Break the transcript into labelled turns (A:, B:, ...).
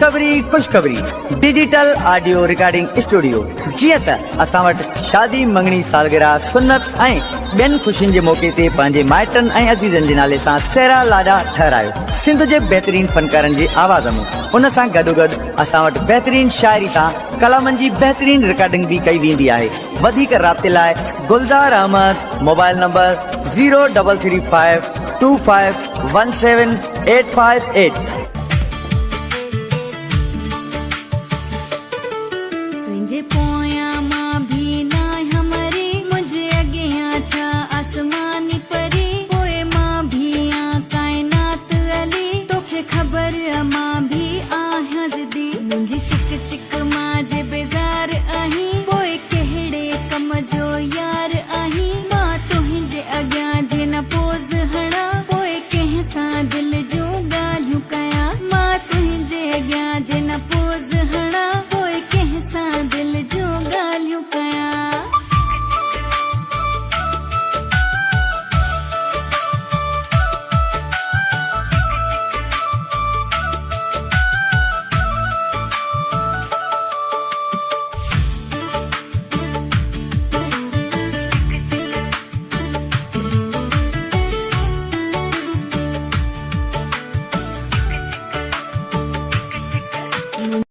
A: खुशखबरी digital audio recording studio. जी त असां वटि शादी, मंगणी, सालगिरह, सुन्नत ऐं ॿियनि ख़ुशियुनि जे मौके ते पंहिंजे माइटनि ऐं अज़ीज़नि जे नाले सां सेहरा लाॾा ठहरायो। सिंध जे बहितरीन फनकारनि जी आवाज़ में उन सां गॾोगॾु असां वटि बहितरीन शाइरी सां कलामनि जी बहितरीन रिकॉर्डिंग भी कई वेंदी आहे। वधीक राब्ते लाइ गुलज़ार अहमद, मोबाइल नंबर 0335251785
B: तुंहिंजे पोयां